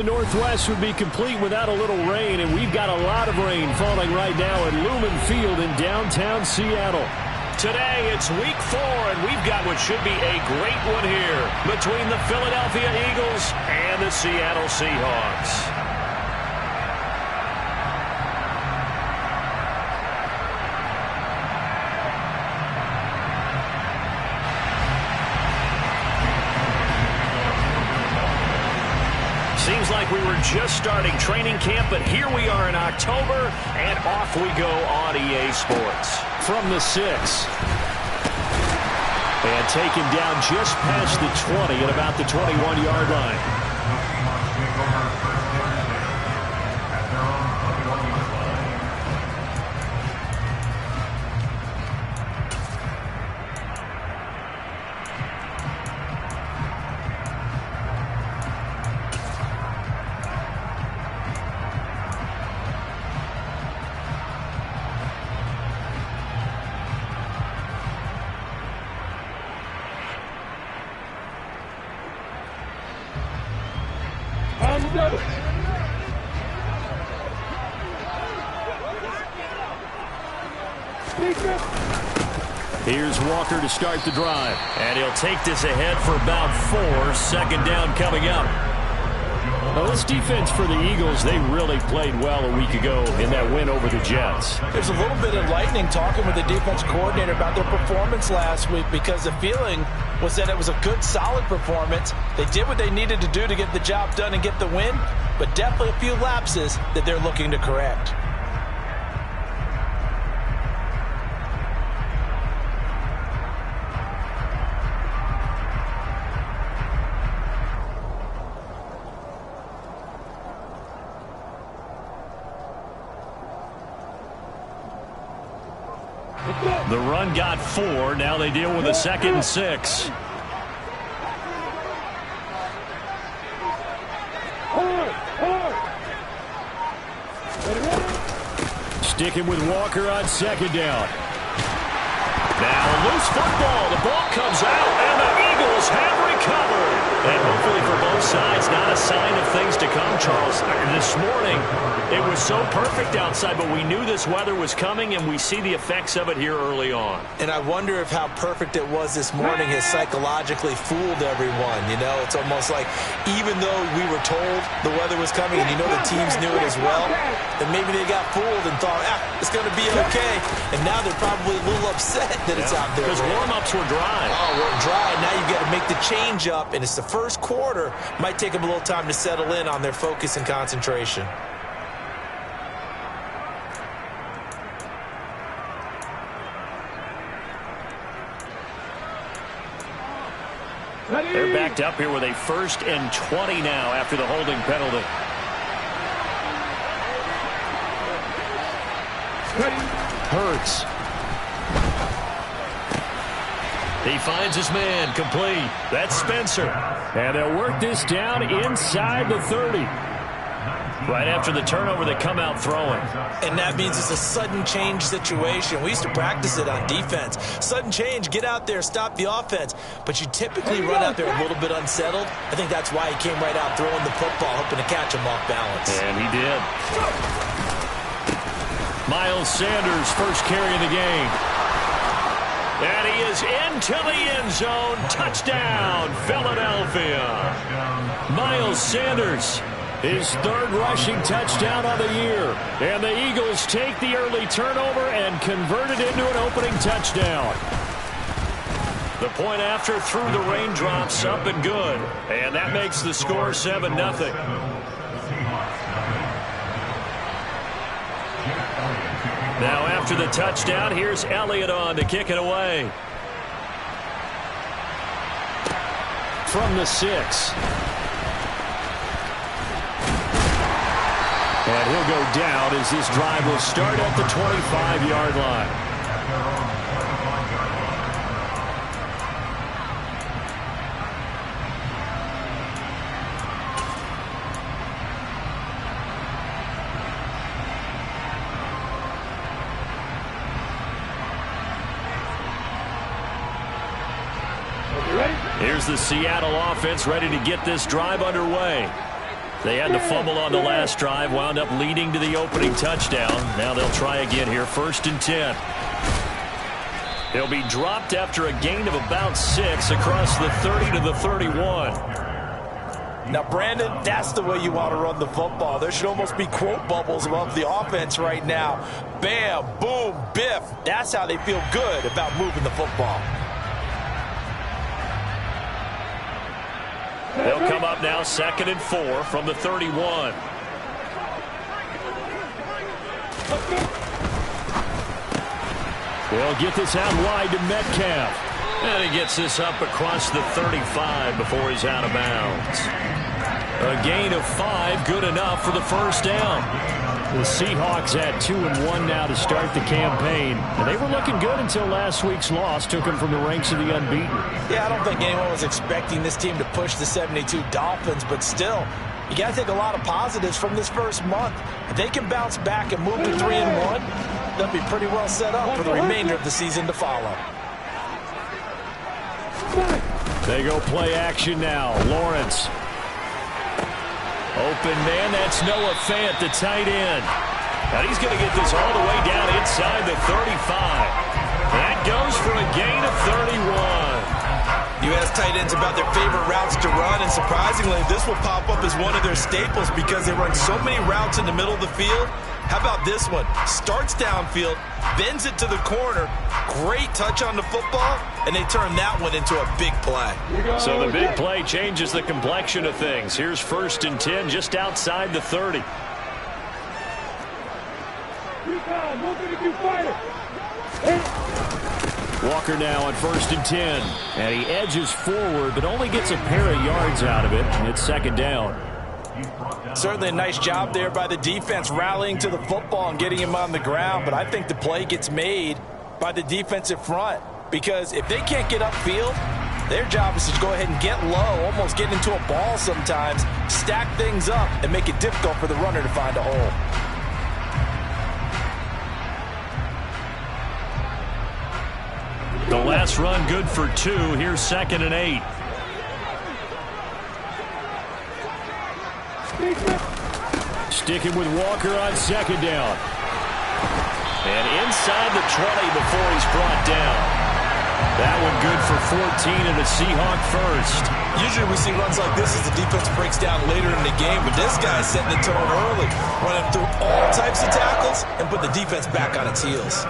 The Northwest would be complete without a little rain, and we've got a lot of rain falling right now at Lumen Field in downtown Seattle. Today, it's week 4, and we've got what should be a great one here between the Philadelphia Eagles and the Seattle Seahawks. Seems like we were just starting training camp, but here we are in October, and off we go on EA Sports. From the 6. And taken down just past the 20 at about the 21-yard line. Here's Walker to start the drive. And he'll take this ahead for about 4. Second down coming up. Well, this defense for the Eagles, they really played well a week ago in that win over the Jets. There's a little bit of lightning talking with the defense coordinator about their performance last week, because the feeling was that it was a good, solid performance. They did what they needed to do to get the job done and get the win, but definitely a few lapses that they're looking to correct. The run got 4. Now they deal with a 2nd and 6. Sticking with Walker on 2nd down. Now loose football. The ball comes out, and the Eagles have recovered. And hopefully for both sides, not a sign of things to come, Charles. This morning, it was so perfect outside, but we knew this weather was coming, and we see the effects of it here early on. And I wonder if how perfect it was this morning has psychologically fooled everyone. You know, it's almost like even though we were told the weather was coming, and you know the teams knew it as well, then maybe they got fooled and thought, it's going to be okay. And now they're probably a little upset that it's out there. Because warm-ups were dry. Oh, we're dry. Now you've got to make the change up, and it's the first quarter. Might take them a little time to settle in on their focus and concentration. They're backed up here with a 1st and 20 now after the holding penalty. Hurts. He finds his man, complete. That's Spencer. And they'll work this down inside the 30. Right after the turnover, they come out throwing. And that means it's a sudden change situation. We used to practice it on defense. Sudden change, get out there, stop the offense. But you typically run out there a little bit unsettled. I think that's why he came right out throwing the football, hoping to catch him off balance. And he did. Miles Sanders, first carry of the game. And he is into the end zone. Touchdown, Philadelphia. Miles Sanders, his 3rd rushing touchdown of the year. And the Eagles take the early turnover and convert it into an opening touchdown. The point after through the raindrops, up and good. And that makes the score 7-0. Now after the touchdown, here's Elliott on to kick it away. From the 6. And he'll go down as this drive will start at the 25-yard line. Here's the Seattle offense ready to get this drive underway. They had the fumble on the last drive, wound up leading to the opening touchdown. Now they'll try again here, 1st and 10. He'll be dropped after a gain of about 6 across the 30 to the 31. Now, Brandon, that's the way you want to run the football. There should almost be quote bubbles above the offense right now. Bam, boom, biff. That's how they feel good about moving the football. They'll come up now 2nd and 4 from the 31. They'll get this out wide to Metcalf. And he gets this up across the 35 before he's out of bounds. A gain of 5, good enough for the 1st down. The Seahawks at 2-1 now to start the campaign. And they were looking good until last week's loss took them from the ranks of the unbeaten. Yeah, I don't think anyone was expecting this team to push the 72 Dolphins, but still, you got to take a lot of positives from this first month. If they can bounce back and move to 3-1, they'll be pretty well set up for the remainder of the season to follow. They go play action now. Lawrence. Open man, that's Noah Fant, the tight end. And he's going to get this all the way down inside the 35. That goes for a gain of 31. You ask tight ends about their favorite routes to run, and surprisingly, this will pop up as one of their staples because they run so many routes in the middle of the field. How about this one? Starts downfield, bends it to the corner, great touch on the football, and they turn that one into a big play. So the big play changes the complexion of things. Here's 1st and 10 just outside the 30. Walker now on 1st and 10. And he edges forward, but only gets a pair of yards out of it. And it's 2nd down. Certainly a nice job there by the defense rallying to the football and getting him on the ground. But I think the play gets made by the defensive front. Because if they can't get upfield, their job is to go ahead and get low, almost get into a ball sometimes, stack things up, and make it difficult for the runner to find a hole. The last run good for 2. Here's 2nd and 8. Sticking with Walker on 2nd down. And inside the 20 before he's brought down. That one good for 14 and a Seahawk 1st. Usually we see runs like this as the defense breaks down later in the game, but this guy's setting the tone early, running through all types of tackles and put the defense back on its heels.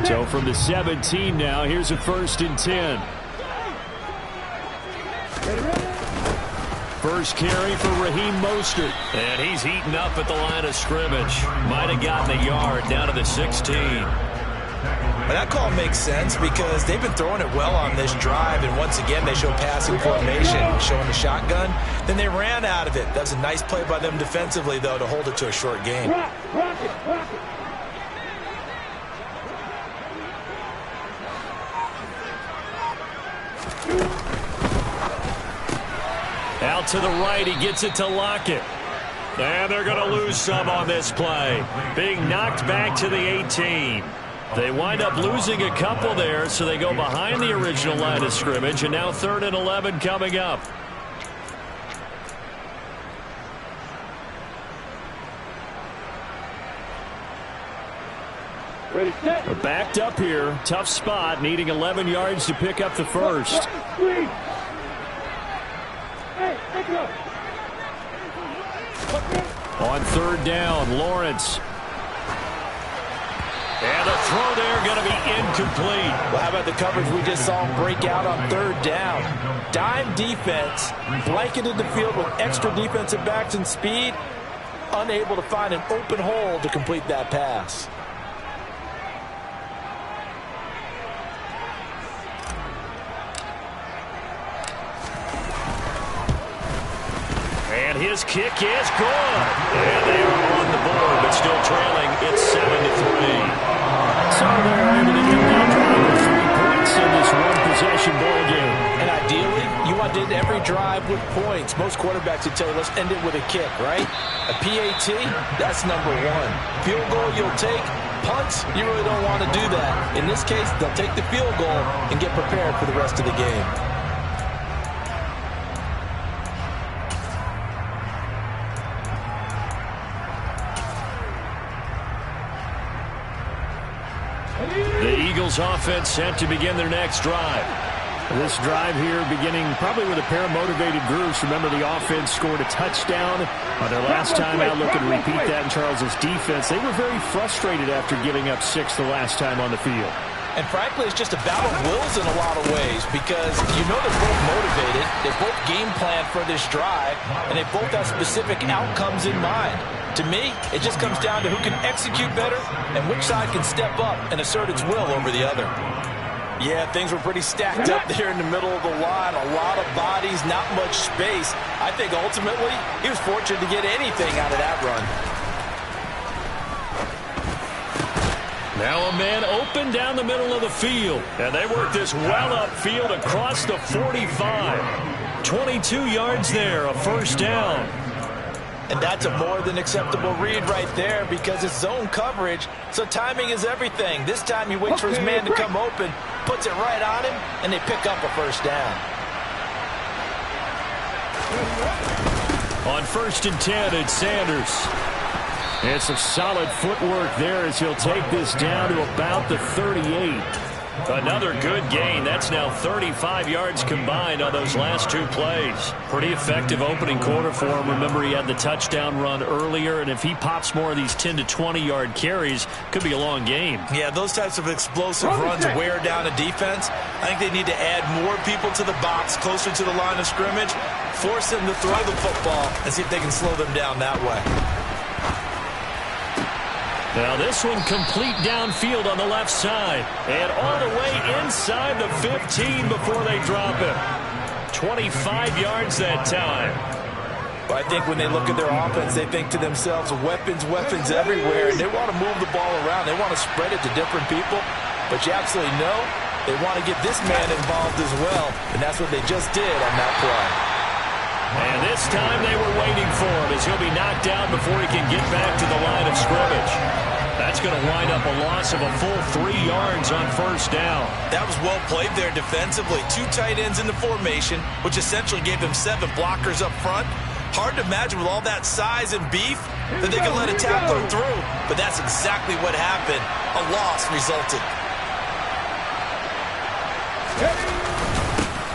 So from the 17 now, here's a 1st and 10. First carry for Raheem Mostert. And he's heating up at the line of scrimmage. Might have gotten a yard down to the 16. And that call makes sense because they've been throwing it well on this drive, and once again they show passing formation, showing the shotgun. Then they ran out of it. That was a nice play by them defensively, though, to hold it to a short game. Out to the right, he gets it to Lockett. And they're going to lose some on this play. Being knocked back to the 18. They wind up losing a couple there, so they go behind the original line of scrimmage, and now 3rd and 11 coming up. Backed up here, tough spot, needing 11 yards to pick up the 1st. On 3rd down, Lawrence. And the throw there going to be incomplete. Well, how about the coverage we just saw him break out on 3rd down? Dime defense, blanketed the field with extra defensive backs and speed, unable to find an open hole to complete that pass. And his kick is good. And they are on the board, but still trailing. It's 7-3. So they're able to get that drive with 3 points in this one-possession ball game. And ideally, you want to end every drive with points. Most quarterbacks would tell you, let's end it with a kick, right? A PAT, that's number 1. Field goal you'll take, punts, you really don't want to do that. In this case, they'll take the field goal and get prepared for the rest of the game. The Eagles offense set to begin their next drive. This drive here beginning probably with a pair of motivated groups. Remember, the offense scored a touchdown on their last time out. Looking to repeat that in Charles's defense. They were very frustrated after giving up 6 the last time on the field. And frankly, it's just a battle of wills in a lot of ways because you know they're both motivated. They both game plan for this drive, and they both have specific outcomes in mind. To me, it just comes down to who can execute better and which side can step up and assert its will over the other. Yeah, things were pretty stacked up there in the middle of the line. A lot of bodies, not much space. I think ultimately he was fortunate to get anything out of that run. Now a man open down the middle of the field. And they work this well upfield across the 45. 22 yards there, a first down. And that's a more than acceptable read right there because it's zone coverage, so timing is everything. This time he waits for his man to come open, puts it right on him, and they pick up a first down. On 1st and 10, it's Sanders. And some solid footwork there as he'll take this down to about the 38. Another good gain. That's now 35 yards combined on those last 2 plays. Pretty effective opening quarter for him. Remember, he had the touchdown run earlier, and if he pops more of these 10 to 20-yard carries, could be a long game. Yeah, those types of explosive runs wear down a defense. I think they need to add more people to the box, closer to the line of scrimmage, force them to throw the football, and see if they can slow them down that way. Now this one complete downfield on the left side. And all the way inside the 15 before they drop him. 25 yards that time. But I think when they look at their offense, they think to themselves, weapons, weapons everywhere. And they want to move the ball around. They want to spread it to different people. But you absolutely know they want to get this man involved as well. And that's what they just did on that play. And this time they were waiting for him as he'll be knocked down before he can get back to the line of scrimmage. That's going to wind up a loss of a full 3 yards on first down. That was well played there defensively. 2 tight ends in the formation, which essentially gave them 7 blockers up front. Hard to imagine with all that size and beef that they could let a tackler through. But that's exactly what happened. A loss resulted.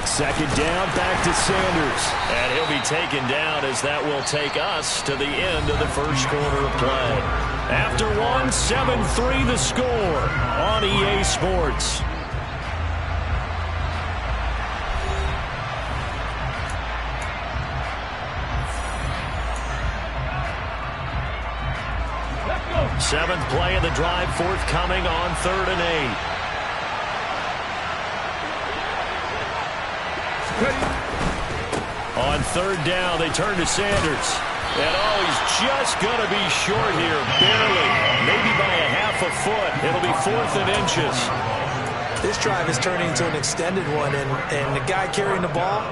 Second down, back to Sanders. And he'll be taken down as that will take us to the end of the first quarter of play. After one, 7-3 the score on EA Sports. Seventh play of the drive forthcoming on 3rd and 8. On 3rd down, they turn to Sanders. And he's just going to be short here, barely, maybe by a half a foot. It'll be 4th and inches. This drive is turning into an extended one, and the guy carrying the ball,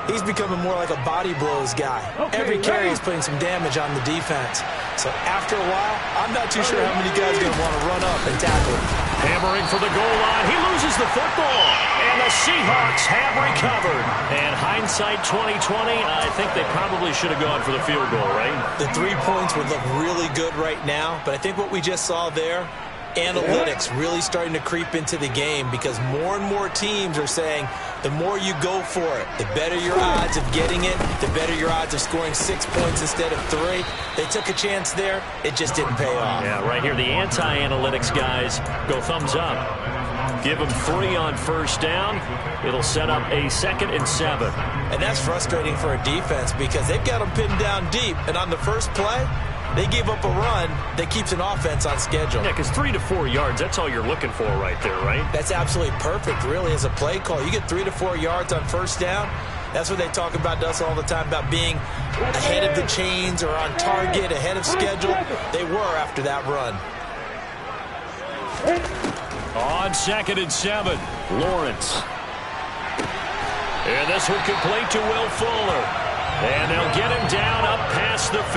he's becoming more like a body blows guy. Every carry is putting some damage on the defense. So after a while, I'm not too sure how many guys are going to want to run up and tackle him. Hammering for the goal line. He loses the football. And the Seahawks have recovered. And hindsight 2020, I think they probably should have gone for the field goal, right? The 3 points would look really good right now, but I think what we just saw there, analytics really starting to creep into the game because more and more teams are saying the more you go for it, the better your odds of getting it, the better your odds of scoring 6 points instead of 3. They took a chance there. It just didn't pay off. Yeah, right here, the anti-analytics guys go thumbs up. Give them 3 on first down. It'll set up a 2nd and 7. And that's frustrating for a defense because they've got them pinned down deep. And on the first play, they gave up a run that keeps an offense on schedule. Yeah, because 3 to 4 yards, that's all you're looking for right there, right? That's absolutely perfect, really, as a play call. You get 3 to 4 yards on first down. That's what they talk about to us all the time, about being ahead of the chains or on target, ahead of schedule. They were after that run. On 2nd and 7, Lawrence. And this one complete to Will Fuller. And they'll get him down up past the 15.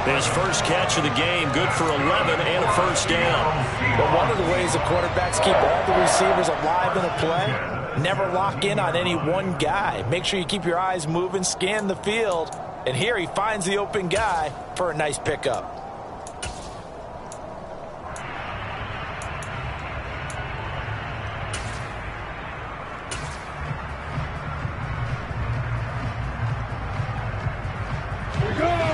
His first catch of the game, good for 11 and a first down. But one of the ways the quarterbacks keep all the receivers alive in a play, never lock in on any one guy. Make sure you keep your eyes moving, scan the field. And here he finds the open guy for a nice pickup.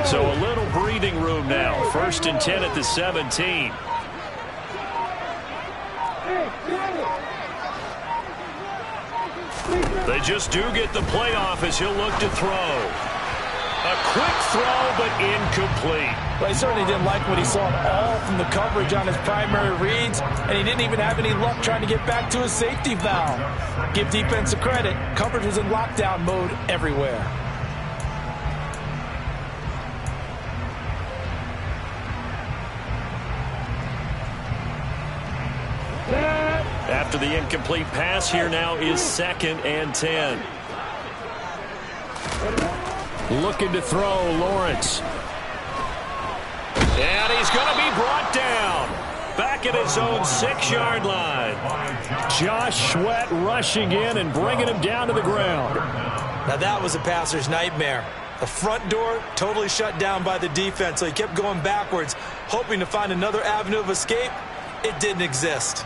So a little breathing room now. 1st and 10 at the 17. They just do get the playoff as he'll look to throw. A quick throw, but incomplete. Well, he certainly didn't like what he saw all from the coverage on his primary reads, and he didn't even have any luck trying to get back to his safety valve. Give defense a credit. Coverage was in lockdown mode everywhere. After the incomplete pass, here now is 2nd and 10. Looking to throw, Lawrence. And he's going to be brought down. Back at his own 6-yard line. Josh Sweat rushing in and bringing him down to the ground. Now that was a passer's nightmare. The front door totally shut down by the defense, so he kept going backwards, hoping to find another avenue of escape. It didn't exist.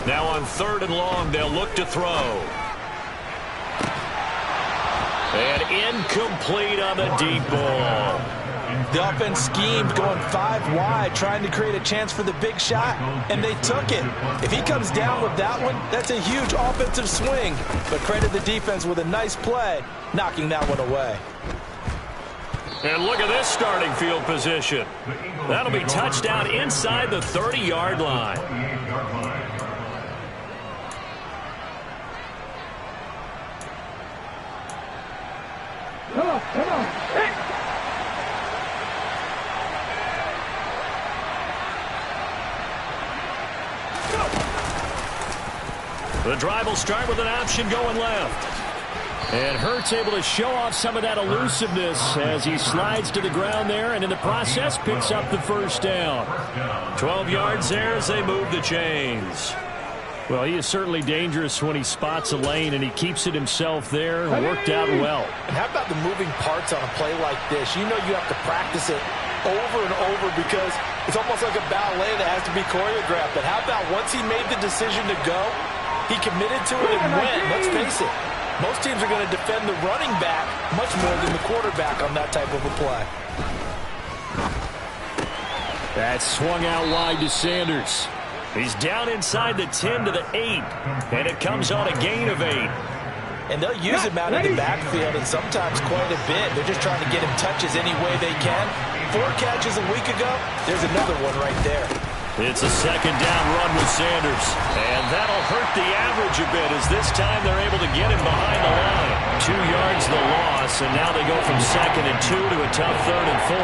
Now on 3rd and long, they'll look to throw. And incomplete on the deep ball. The offense schemed, going 5 wide, trying to create a chance for the big shot, and they took it. If he comes down with that one, that's a huge offensive swing. But credit the defense with a nice play, knocking that one away. And look at this starting field position. That'll be touchdown inside the 30-yard line. Come on. Hey. The drive will start with an option going left. And Hurts able to show off some of that elusiveness as he slides to the ground there and in the process picks up the first down. 12 yards there as they move the chains. Well, he is certainly dangerous when he spots a lane and he keeps it himself there. Worked out well. And how about the moving parts on a play like this? You know you have to practice it over and over because it's almost like a ballet that has to be choreographed. But how about once he made the decision to go, he committed to it and went. Let's face it. Most teams are going to defend the running back much more than the quarterback on that type of a play. That swung out wide to Sanders. He's down inside the 10 to the 8, and it comes on a gain of 8. And they'll use him out in the backfield, and sometimes quite a bit. They're just trying to get him touches any way they can. 4 catches a week ago, there's another one right there. It's a second down run with Sanders. And that'll hurt the average a bit as this time they're able to get him behind the line. 2 yards the loss, and now they go from 2nd and 2 to a tough 3rd and 4.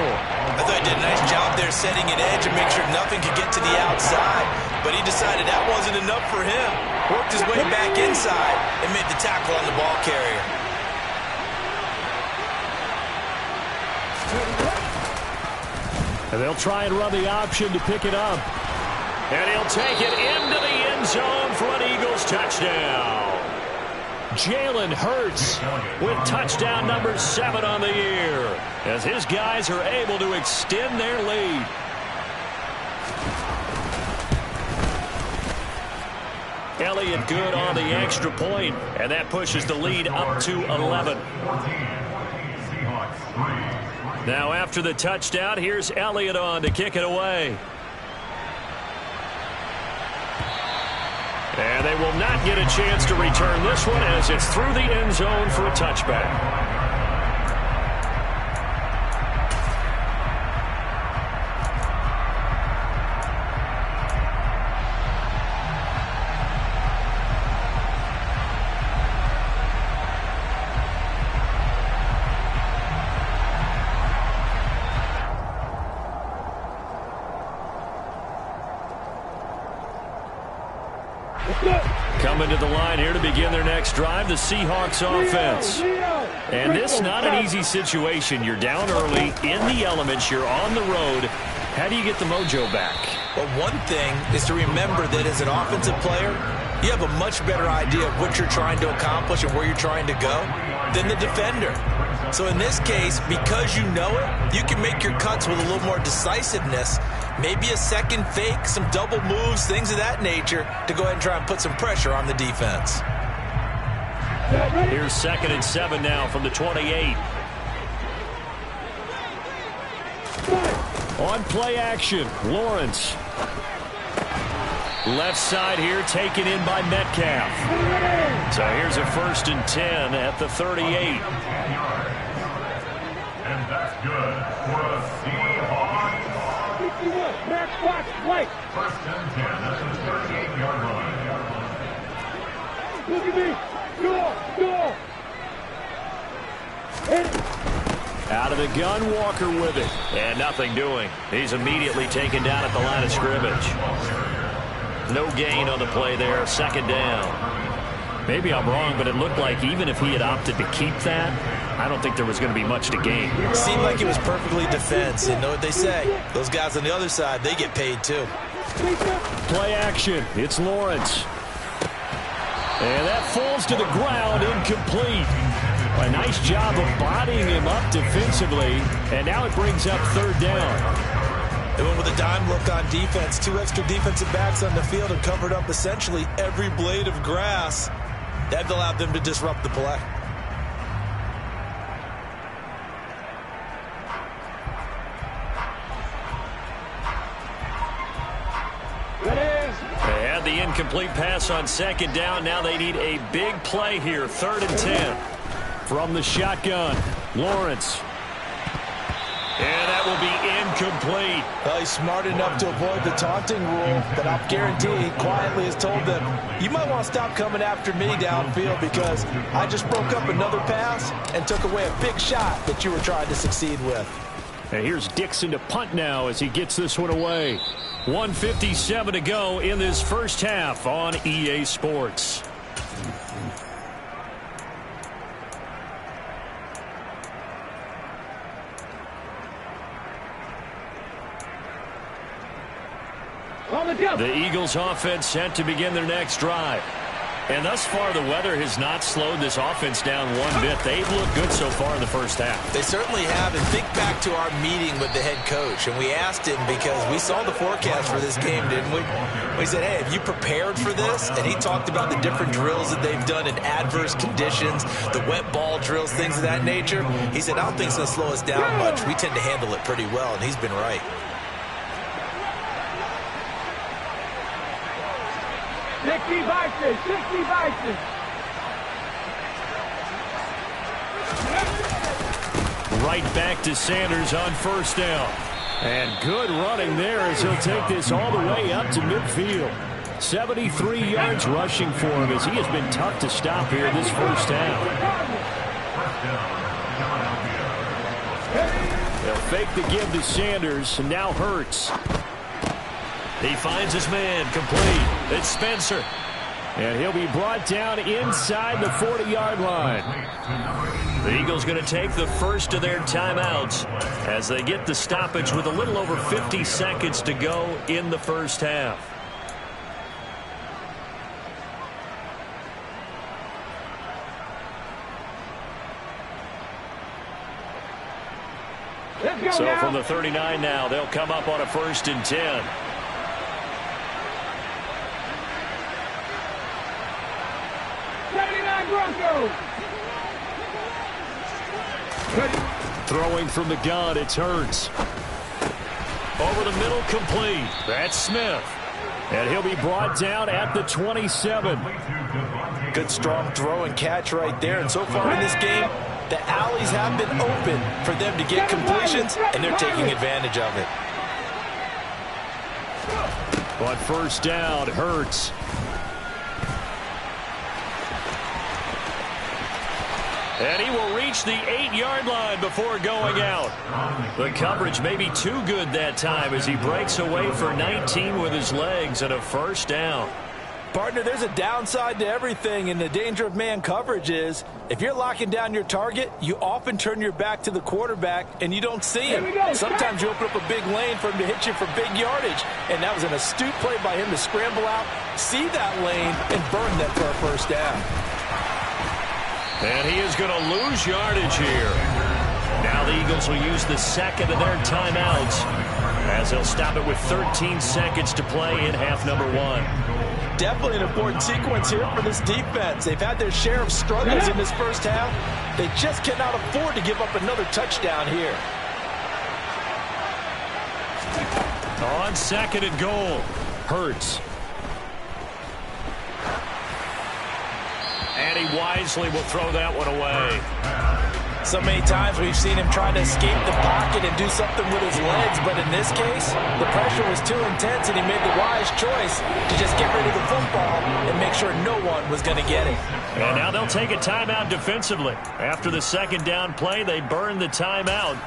I thought he did a nice job there setting an edge and make sure nothing could get to the outside. But he decided that wasn't enough for him. Worked his way back inside and made the tackle on the ball carrier. And they'll try and run the option to pick it up. And he'll take it into the end zone for an Eagles touchdown. Jalen Hurts with touchdown number 7 on the year as his guys are able to extend their lead. Elliott good on the extra point, and that pushes the lead up to 11. Now after the touchdown, here's Elliott on to kick it away. And they will not get a chance to return this one as it's through the end zone for a touchback. Coming to the line here to begin their next drive, the Seahawks offense. And this not an easy situation. You're down early, in the elements, you're on the road. How do you get the mojo back? Well, one thing is to remember that as an offensive player, you have a much better idea of what you're trying to accomplish and where you're trying to go than the defender. So in this case, because you know it, you can make your cuts with a little more decisiveness. Maybe a second fake, some double moves, things of that nature to go ahead and try and put some pressure on the defense. Here's 2nd and 7 now from the 28. On play action, Lawrence. Left side here taken in by Metcalf. So here's a 1st and 10 at the 38. And that's good for a Seahawks. 1st and 10 at the 38-yard line. Look at me. Go. Hit it. Out of the gun, Walker with it. And nothing doing. He's immediately taken down at the line of scrimmage. No gain on the play there. 2nd down. Maybe I'm wrong, but it looked like even if he had opted to keep that, I don't think there was going to be much to gain. It seemed like it was perfectly defense. And know what they say? Those guys on the other side, they get paid too. Play action. It's Lawrence. And that falls to the ground, incomplete. A nice job of bodying him up defensively. And now it brings up 3rd down. They went with a dime look on defense. 2 extra defensive backs on the field and covered up essentially every blade of grass. That allowed them to disrupt the play. They had the incomplete pass on 2nd down. Now they need a big play here. 3rd and 10. From the shotgun, Lawrence. And that will be incomplete. Well, he's smart enough to avoid the taunting rule, but I'll guarantee he quietly has told them, you might want to stop coming after me downfield because I just broke up another pass and took away a big shot that you were trying to succeed with. And here's Dixon to punt now as he gets this one away. 1:57 to go in this first half on EA Sports. The Eagles offense set to begin their next drive. And thus far, the weather has not slowed this offense down one bit. They've looked good so far in the first half. They certainly have. And think back to our meeting with the head coach. And we asked him because we saw the forecast for this game, didn't we? We said, hey, have you prepared for this? And he talked about the different drills that they've done in adverse conditions, the wet ball drills, things of that nature. He said, I don't think it's going to slow us down much. We tend to handle it pretty well, and he's been right. Right back to Sanders on 1st down. And good running there as he'll take this all the way up to midfield. 73 yards rushing for him as he has been tough to stop here this first half. They'll fake the give to Sanders, and now Hurts. He finds his man, complete. It's Spencer. And he'll be brought down inside the 40-yard line. The Eagles going to take the first of their timeouts as they get the stoppage with a little over 50 seconds to go in the first half. So from the 39 now, they'll come up on a 1st and 10. Throwing from the gun, it's Hurts. Over the middle, complete. That's Smith. And he'll be brought down at the 27. Good, strong throw and catch right there. And so far in this game, the alleys have been open for them to get completions, and they're taking advantage of it. On 1st down, Hurts. And he will reach the 8-yard line before going out. The coverage may be too good that time as he breaks away for 19 with his legs and a 1st down. Partner, there's a downside to everything, and the danger of man coverage is if you're locking down your target, you often turn your back to the quarterback and you don't see him. Sometimes you open up a big lane for him to hit you for big yardage, and that was an astute play by him to scramble out, see that lane, and burn them for a first down. And he is going to lose yardage here. Now the Eagles will use the second of their timeouts as they'll stop it with 13 seconds to play in half number 1. Definitely an important sequence here for this defense. They've had their share of struggles in this first half. They just cannot afford to give up another touchdown here. On second and goal, Hurts. And he wisely will throw that one away. So many times we've seen him trying to escape the pocket and do something with his legs, but in this case, the pressure was too intense and he made the wise choice to just get rid of the football and make sure no one was going to get it. And now they'll take a timeout defensively. After the second down play, they burn the timeout,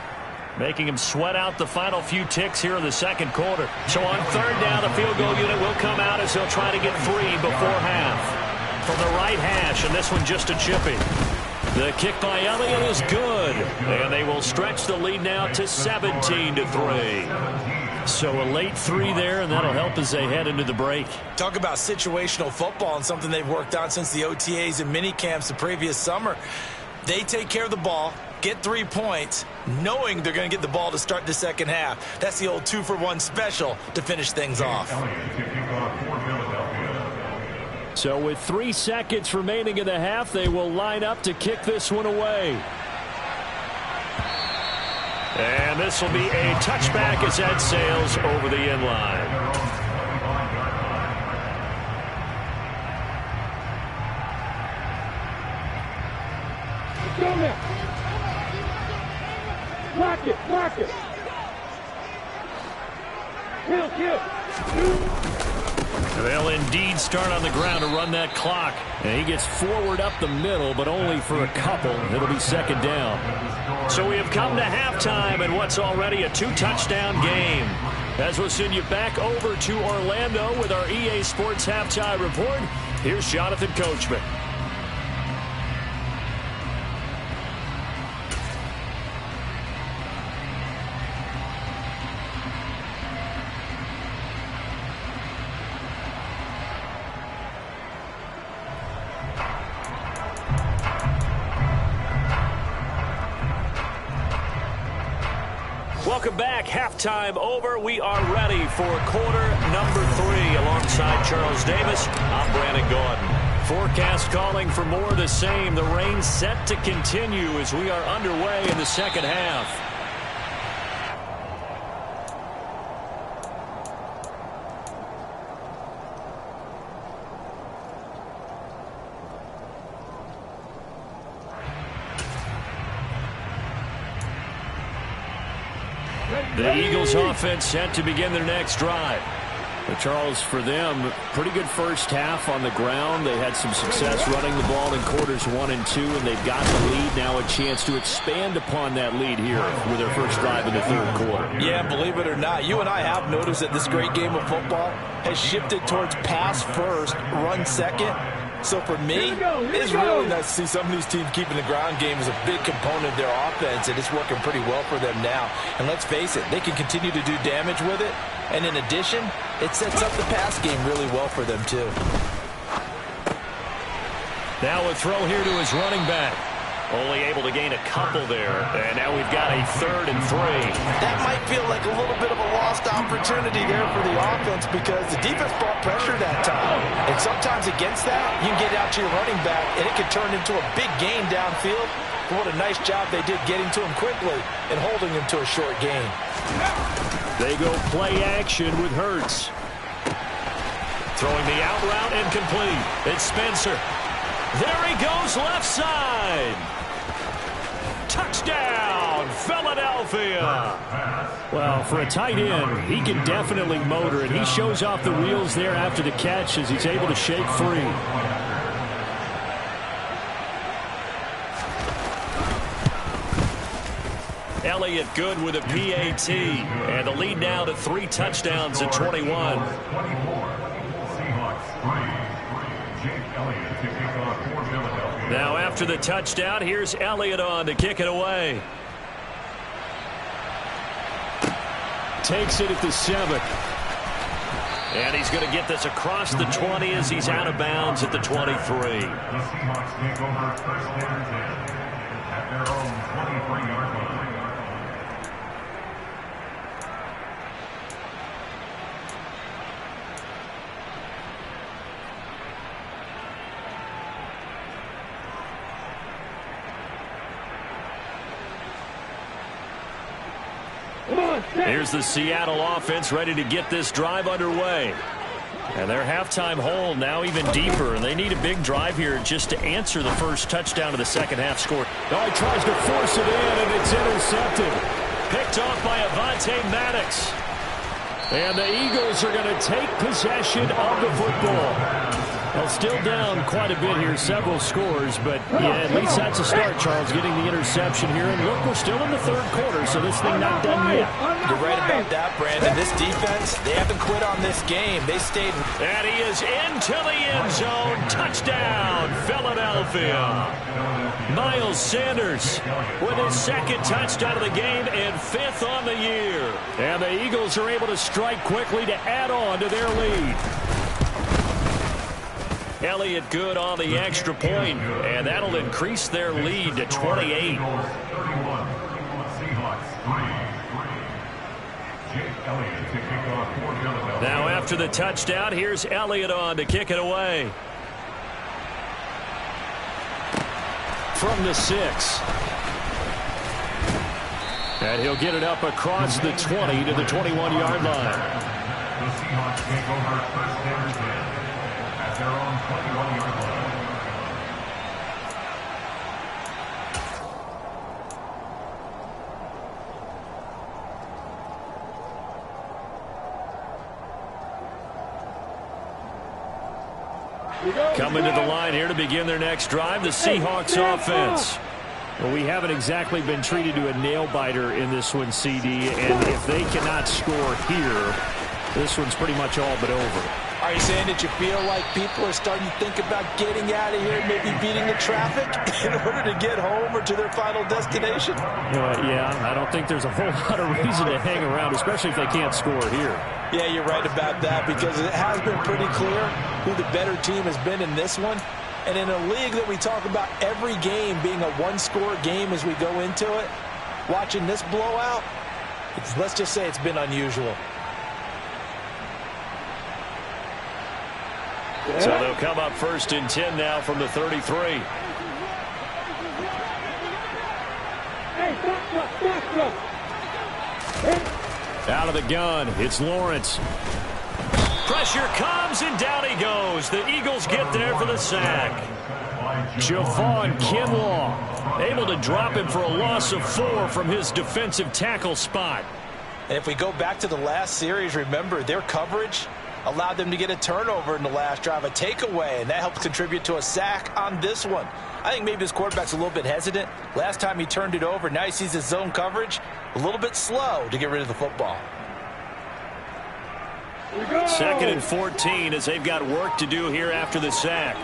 making him sweat out the final few ticks here in the second quarter. So on third down, the field goal unit will come out as they'll try to get 3 before half. From the right hash, and this one just a chippy. The kick by Elliott is good, and they will stretch the lead now to 17-3. So a late 3 there, and that'll help as they head into the break. Talk about situational football and something they've worked on since the OTAs and mini camps the previous summer. They take care of the ball, get 3 points, knowing they're going to get the ball to start the second half. That's the old 2-for-1 special to finish things off. So with 3 seconds remaining in the half, they will line up to kick this one away. And this will be a touchback as that sails over the end line. Block it. Kill. They'll indeed start on the ground to run that clock. And he gets forward up the middle, but only for a couple. It'll be second down. So we have come to halftime in what's already a 2-touchdown game. As we'll send you back over to Orlando with our EA Sports Halftime Report, here's Jonathan Coachman. Welcome back. Halftime over. We are ready for quarter number 3 alongside Charles Davis. I'm Brandon Gordon. Forecast calling for more of the same. The rain set to continue as we are underway in the second half. The Eagles offense set to begin their next drive. But Charles, for them, pretty good first half on the ground. They had some success running the ball in quarters 1 and 2, and they've got the lead. Now a chance to expand upon that lead here with their first drive in the third quarter. Yeah, believe it or not, you and I have noticed that this great game of football has shifted towards pass first, run second. So for me, it's really nice to see some of these teams keeping the ground game as a big component of their offense, and it's working pretty well for them now. And let's face it, they can continue to do damage with it. And in addition, it sets up the pass game really well for them, too. Now a throw here to his running back. Only able to gain a couple there. And now we've got a 3rd and 3. That might feel like a little bit of a lost opportunity there for the offense because the defense brought pressure that time. And sometimes against that, you can get out to your running back, and it can turn into a big gain downfield. But what a nice job they did getting to him quickly and holding him to a short gain. They go play action with Hurts. Throwing the out route incomplete. It's Spencer. There he goes left side. Touchdown, Philadelphia. Well, for a tight end, he can definitely motor it. He shows off the wheels there after the catch as he's able to shake free. Elliott good with a PAT. And the lead now to 3 touchdowns at 21. Now after the touchdown, here's Elliott on to kick it away. Takes it at the 7. And he's going to get this across the 20 as he's out of bounds at the 23. The Seahawks take over first and 10 at their own 23-yard line. Here's the Seattle offense ready to get this drive underway. And their halftime hole now even deeper, and they need a big drive here just to answer the first touchdown of the second half score. Oh, he tries to force it in, and it's intercepted. Picked off by Avonte Maddox. And the Eagles are going to take possession of the football. Well, still down quite a bit here, several scores, but yeah, at least that's a start, Charles, getting the interception here. And look, we're still in the third quarter, so this thing not done yet. You're right about that, Brandon. This defense, they haven't quit on this game. They stayed. And he is into the end zone. Touchdown, Philadelphia. Miles Sanders with his second touchdown of the game and 5th on the year. And the Eagles are able to strike quickly to add on to their lead. Elliott good on the extra point, and that'll increase their lead to 28. Now after the touchdown, here's Elliott on to kick it away. From the 6. And he'll get it up across the 20 to the 21-yard line. The Seahawks take over first and 10 at their own 21-yard line. Coming to the line here to begin their next drive, the Seahawks offense. Well, we haven't exactly been treated to a nail-biter in this one, CD, and if they cannot score here, this one's pretty much all but over. Are you saying that you feel like people are starting to think about getting out of here, maybe beating the traffic in order to get home or to their final destination? Yeah, I don't think there's a whole lot of reason to hang around, especially if they can't score here. Yeah, you're right about that, because it has been pretty clear who the better team has been in this one. And in a league that we talk about every game being a one-score game as we go into it, watching this blowout, let's just say it's been unusual. So they'll come up first and 10 now from the 33. Out of the gun, it's Lawrence. Pressure comes, and down he goes. The Eagles get there for the sack. Javon Kinlaw able to drop him for a loss of 4 from his defensive tackle spot. And if we go back to the last series, remember, their coverage allowed them to get a turnover in the last drive, a takeaway, and that helped contribute to a sack on this one. I think maybe this quarterback's a little bit hesitant. Last time he turned it over, now he sees his zone coverage a little bit slow to get rid of the football. 2nd and 14 as they've got work to do here after the sack.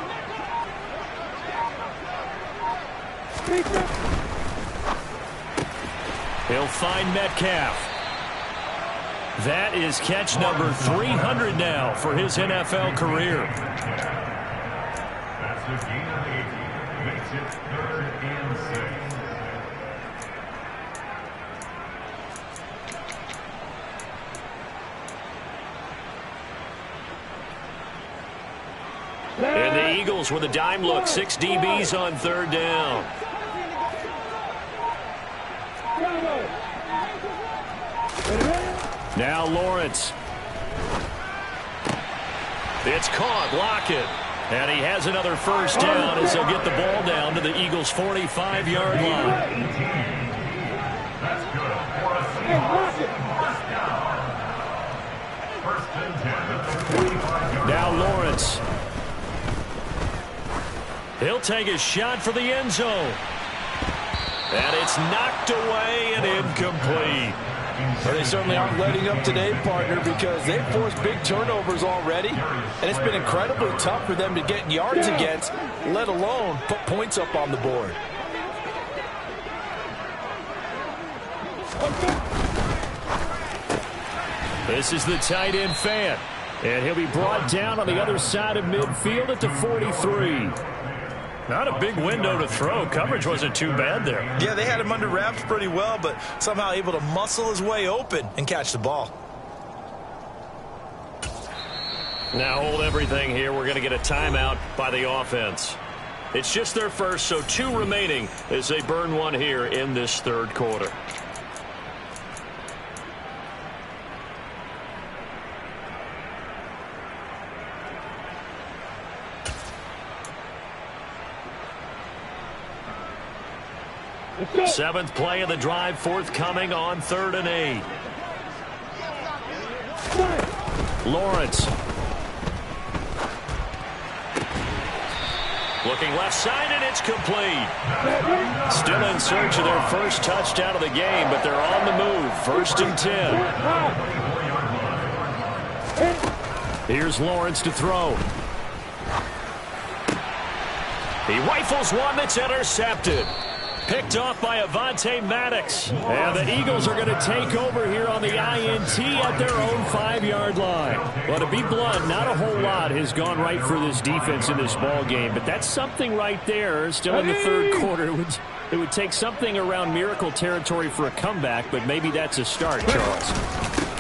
He'll find Metcalf. That is catch number 300 now for his NFL career. That's a gain of 8. Makes it 3rd and 6. And the Eagles with a dime look. 6 DBs on 3rd down. Now Lawrence. It's caught. Lockett. And he has another first down as he'll get the ball down to the Eagles' 45-yard line. That's good for a Seahawks first down. First and 10 at the 45-yard line. Now Lawrence. He'll take a shot for the end zone. And it's knocked away and incomplete. Well, they certainly aren't letting up today, partner, because they've forced big turnovers already, and it's been incredibly tough for them to get yards against, let alone put points up on the board. This is the tight end Fant, and he'll be brought down on the other side of midfield at the 43. Not a big window to throw. Coverage wasn't too bad there. Yeah, they had him under wraps pretty well, but somehow able to muscle his way open and catch the ball. Now hold everything here. We're going to get a timeout by the offense. It's just their first, so 2 remaining as they burn one here in this third quarter. Seventh play of the drive forthcoming on 3rd and 8. Lawrence. Looking left side, and it's complete. Still in search of their first touchdown of the game, but they're on the move. 1st and 10. Here's Lawrence to throw. He rifles one that's intercepted. Picked off by Avonte Maddox. And the Eagles are going to take over here on the INT at their own 5-yard line. Well, to be blunt, not a whole lot has gone right for this defense in this ball game, but that's something right there. Still in the third quarter. It would take something around miracle territory for a comeback, but maybe that's a start, Charles.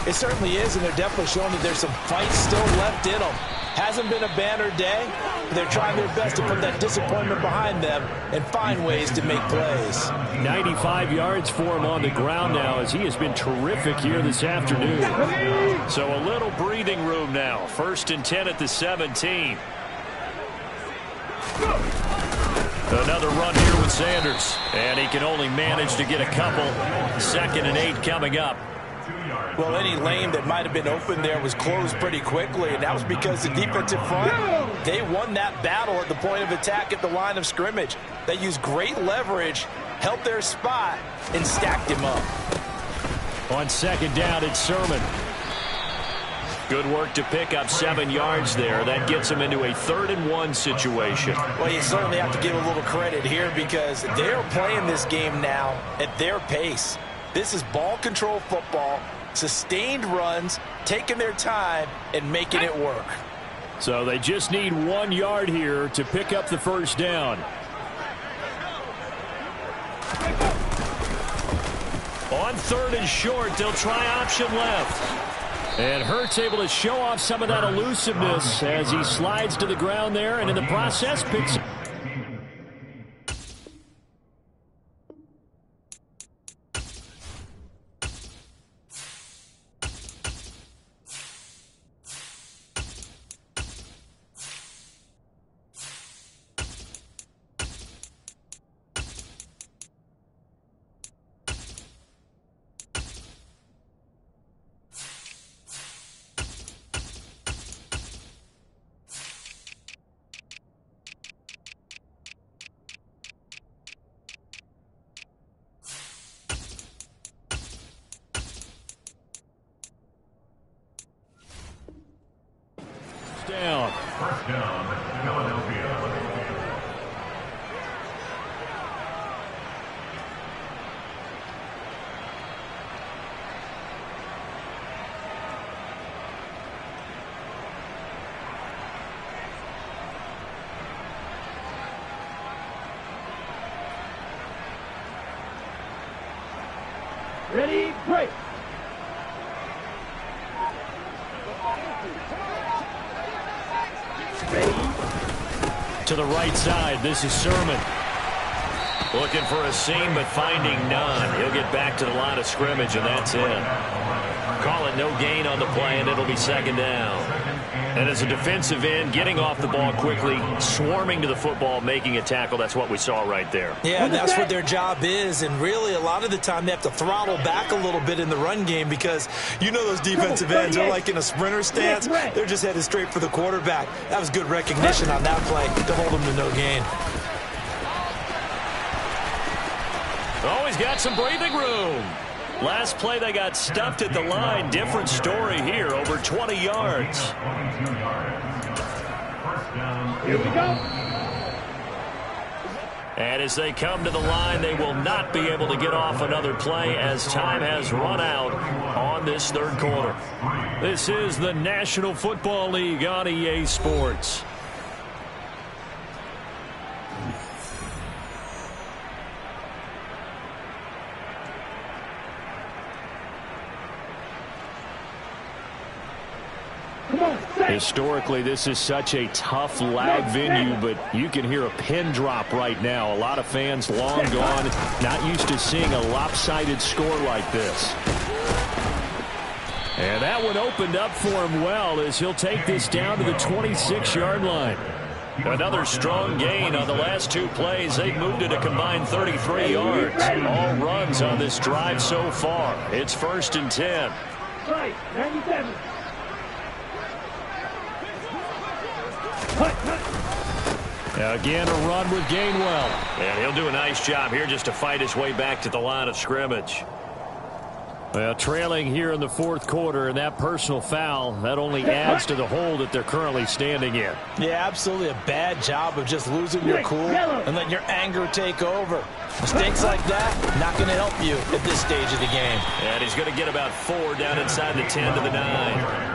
It certainly is, and they're definitely showing that there's some fight still left in them. Hasn't been a banner day, but they're trying their best to put that disappointment behind them and find ways to make plays. 95 yards for him on the ground now, as he has been terrific here this afternoon. So a little breathing room now. 1st and 10 at the 17. Another run here with Sanders, and he can only manage to get a couple. 2nd and 8 coming up. Well, any lane that might have been open there was closed pretty quickly, and that was because the defensive front, they won that battle at the point of attack at the line of scrimmage. They used great leverage, held their spot, and stacked him up. On 2nd down, it's Sermon. Good work to pick up 7 yards there. That gets him into a 3rd and 1 situation. Well, you certainly have to give a little credit here because they're playing this game now at their pace. This is ball control football, sustained runs, taking their time, and making it work. So they just need 1 yard here to pick up the 1st down. On 3rd and short, they'll try option left. And Hurts able to show off some of that elusiveness as he slides to the ground there, and in the process picks up. Down. 1st down, Philadelphia. Ready, break. To the right side, this is Sermon. Looking for a seam, but finding none. He'll get back to the line of scrimmage, and that's it. Call it no gain on the play, and it'll be 2nd down. And as a defensive end, getting off the ball quickly, swarming to the football, making a tackle, that's what we saw right there. Yeah, and that's what their job is, and really a lot of the time they have to throttle back a little bit in the run game because you know those defensive ends are like in a sprinter stance. They're just headed straight for the quarterback. That was good recognition on that play to hold them to no gain. Oh, he's got some breathing room. Last play, they got stuffed at the line. Different story here, over 20 yards. Here we go. And as they come to the line, they will not be able to get off another play as time has run out on this third quarter. This is the National Football League on EA Sports. Historically, this is such a tough lag venue, but you can hear a pin drop right now. A lot of fans long gone, not used to seeing a lopsided score like this. And that one opened up for him well as he'll take this down to the 26-yard line. Another strong gain on the last two plays. They've moved it a combined 33 yards. All runs on this drive so far. It's 1st and 10. Right, 97. Again, a run with Gainwell. And he'll do a nice job here just to fight his way back to the line of scrimmage. Well, trailing here in the fourth quarter, and that personal foul, that only adds to the hole that they're currently standing in. Yeah, absolutely a bad job of just losing your cool and letting your anger take over. Mistakes like that, not going to help you at this stage of the game. And he's going to get about 4 down inside the 10 to the 9.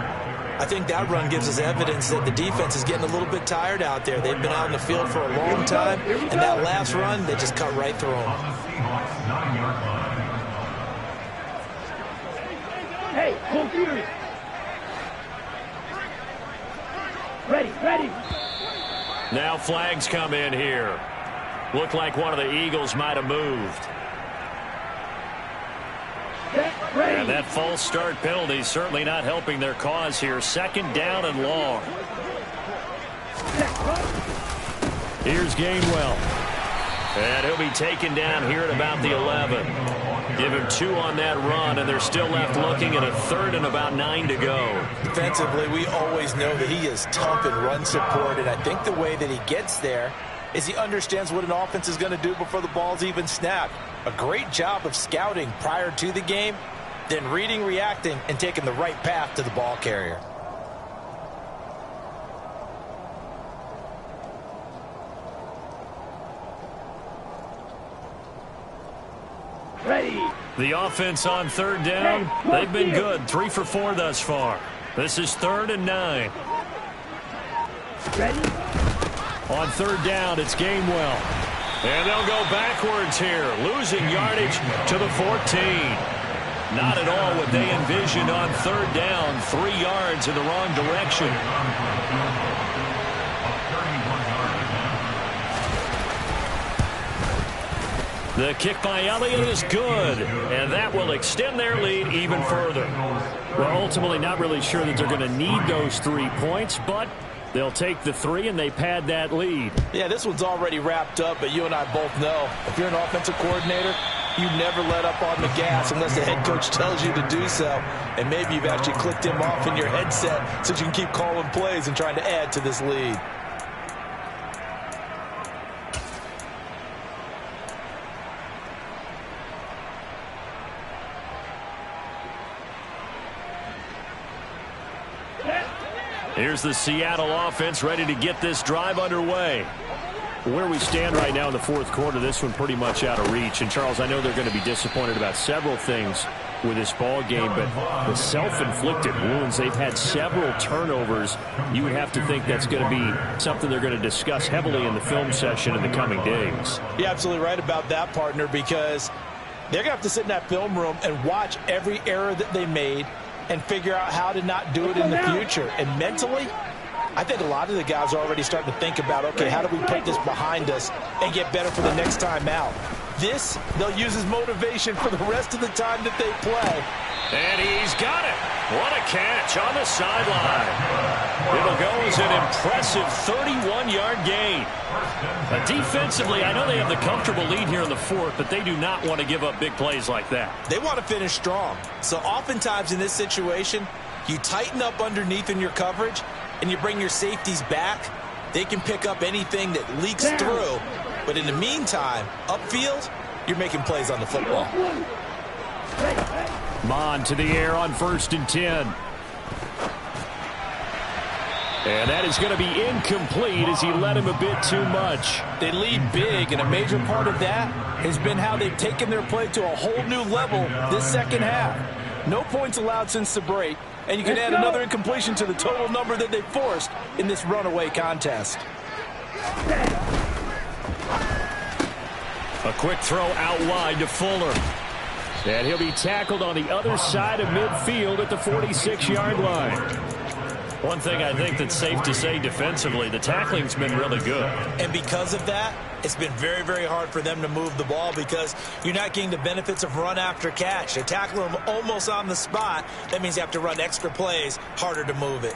I think that run gives us evidence that the defense is getting a little bit tired out there. They've been out in the field for a long time, and that last run, they just cut right through them. Hey, hold furious. Ready. Now flags come in here. Looked like one of the Eagles might have moved. And that false start penalty certainly not helping their cause here. 2nd down and long. Here's Gainwell. And he'll be taken down here at about the 11. Give him 2 on that run, and they're still left looking at a 3rd and about 9 to go. Defensively, we always know that he is tough in run support, and I think the way that he gets there is he understands what an offense is going to do before the ball's even snapped. A great job of scouting prior to the game, then reading, reacting, and taking the right path to the ball carrier. Ready. The offense on 3rd down, they've been good. 3 for 4 thus far. This is 3rd and 9. Ready. On 3rd down, it's Gainwell. And they'll go backwards here, losing yardage to the 14. Not at all what they envisioned on 3rd down. 3 yards in the wrong direction. The kick by Elliott is good, and that will extend their lead even further. Well, ultimately not really sure that they're going to need those 3 points, but they'll take the 3 and they pad that lead. Yeah, this one's already wrapped up, but you and I both know if you're an offensive coordinator, you never let up on the gas unless the head coach tells you to do so. And maybe you've actually clicked him off in your headset so you can keep calling plays and trying to add to this lead. Here's the Seattle offense ready to get this drive underway. Where we stand right now in the fourth quarter, this one pretty much out of reach. And, Charles, I know they're going to be disappointed about several things with this ball game, but the self-inflicted wounds, they've had several turnovers. You would have to think that's going to be something they're going to discuss heavily in the film session in the coming days. You're absolutely right about that, partner, because they're going to have to sit in that film room and watch every error that they made and figure out how to not do it in the future. And mentally, I think a lot of the guys are already starting to think about, okay, how do we put this behind us and get better for the next time out? This, they'll use as motivation for the rest of the time that they play. And he's got it. What a catch on the sideline. It'll go as an impressive 31-yard gain. Defensively, I know they have the comfortable lead here in the fourth, but they do not want to give up big plays like that. They want to finish strong. So oftentimes in this situation, you tighten up underneath in your coverage and you bring your safeties back. They can pick up anything that leaks through. But in the meantime, upfield, you're making plays on the football. Mond to the air on 1st and 10. And that is going to be incomplete as he led him a bit too much. They lead big, and a major part of that has been how they've taken their play to a whole new level this second half. No points allowed since the break, and you can add another incompletion to the total number that they forced in this runaway contest. A quick throw out wide to Fuller. And he'll be tackled on the other side of midfield at the 46-yard line. One thing I think that's safe to say defensively, the tackling's been really good. And because of that, it's been very, very hard for them to move the ball because you're not getting the benefits of run after catch. They tackle them almost on the spot. That means you have to run extra plays, harder to move it.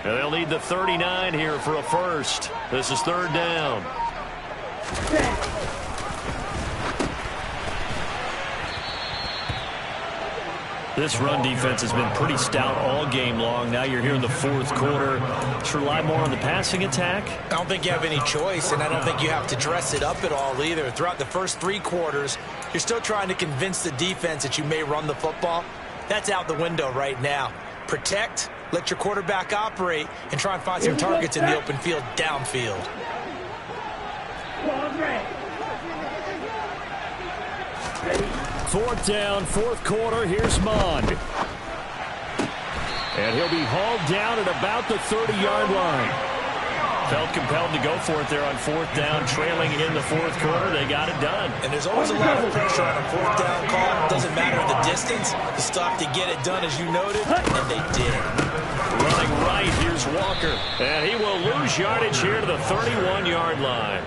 And they'll need the 39 here for a first. This is 3rd down. This run defense has been pretty stout all game long. Now you're here in the 4th quarter. Let's rely more on the passing attack. I don't think you have any choice, and I don't think you have to dress it up at all either. Throughout the first 3 quarters, you're still trying to convince the defense that you may run the football. That's out the window right now. Protect, let your quarterback operate, and try and find some targets in the open field downfield. 4th down, 4th quarter. Here's Mond. And he'll be hauled down at about the 30-yard line. Felt compelled to go for it there on 4th down, trailing in the 4th quarter. They got it done. And there's always a lot of pressure on a 4th down call. It doesn't matter the distance. You still have to get it done, as you noted, and they did. Running right, here's Walker. And he will lose yardage here to the 31-yard line.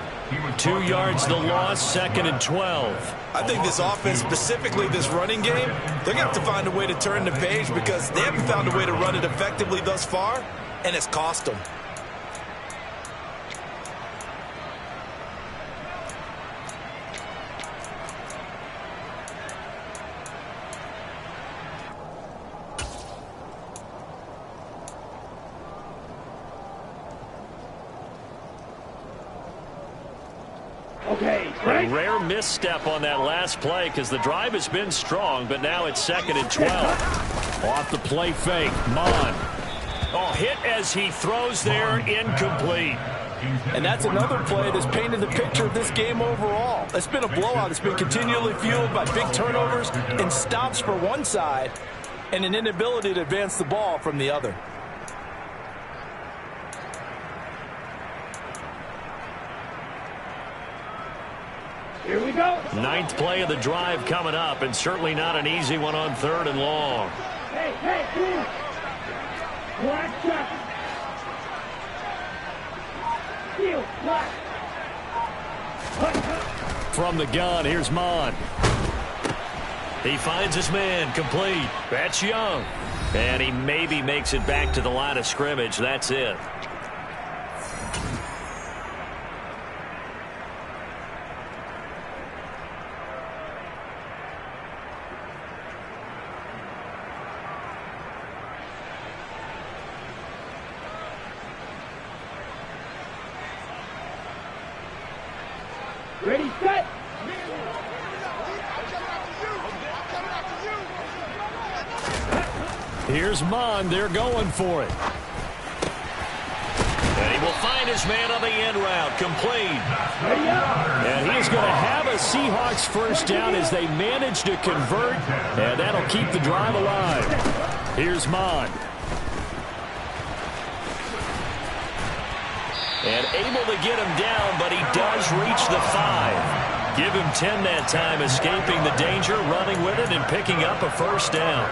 2 yards the loss, 2nd and 12. I think this offense, specifically this running game, they're going to have to find a way to turn the page because they haven't found a way to run it effectively thus far, and it's cost them. A rare misstep on that last play because the drive has been strong, but now it's 2nd and 12. Off the play fake, Mond. Oh, hit as he throws there, incomplete. And that's another play that's painted the picture of this game overall. It's been a blowout. It's been continually fueled by big turnovers and stops for one side and an inability to advance the ball from the other. Here we go. 9th play of the drive coming up, and certainly not an easy one on 3rd and long. Hey, dude. Black shot. Steal, black. From the gun, here's Mond. He finds his man, complete. That's Young. And he maybe makes it back to the line of scrimmage. That's it. Ready, set. Here's Mond. They're going for it. And he will find his man on the end route, complete. And he's going to have a Seahawks first down as they manage to convert, and that'll keep the drive alive. Here's Mond. And able to get him down, but he does reach the 5. Give him 10 that time, escaping the danger, running with it, and picking up a first down.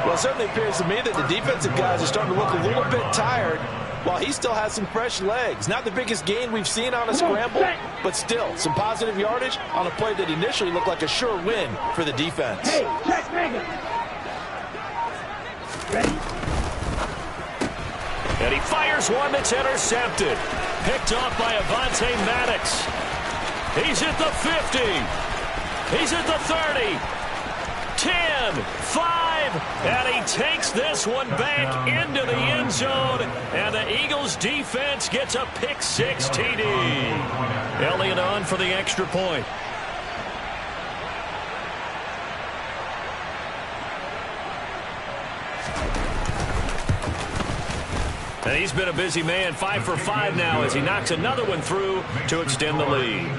Well, it certainly appears to me that the defensive guys are starting to look a little bit tired while he still has some fresh legs. Not the biggest gain we've seen on a scramble, but still some positive yardage on a play that initially looked like a sure win for the defense. Hey, check Megan. Ready? And he fires one that's intercepted. Picked off by Avonte Maddox. He's at the 50. He's at the 30. 10, 5, and he takes this one back into the end zone, and the Eagles defense gets a pick-6 TD. Elliott on for the extra point. And he's been a busy man, 5 for 5 now as he knocks another one through to extend the lead.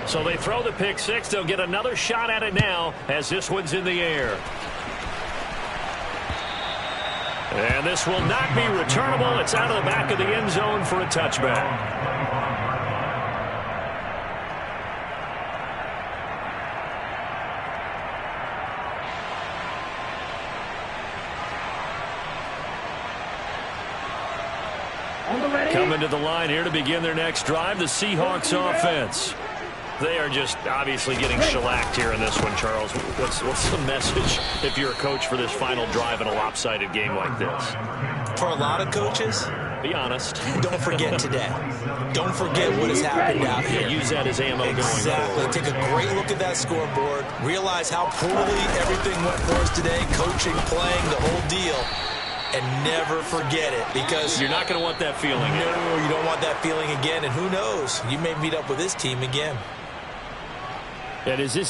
So they throw the pick-6. They'll get another shot at it now as this one's in the air. And this will not be returnable. It's out of the back of the end zone for a touchback. Coming to the line here to begin their next drive, the Seahawks offense. They are just obviously getting shellacked here in this one, Charles. What's the message if you're a coach for this final drive in a lopsided game like this? For a lot of coaches, be honest. Don't forget today. Don't forget what has happened out here. Use that as ammo going forward. Exactly. Take a great look at that scoreboard. Realize how poorly everything went for us today. Coaching, playing, the whole deal. And never forget it, because you're not going to want that feeling. No, you don't want that feeling again. And who knows? You may meet up with this team again. And is this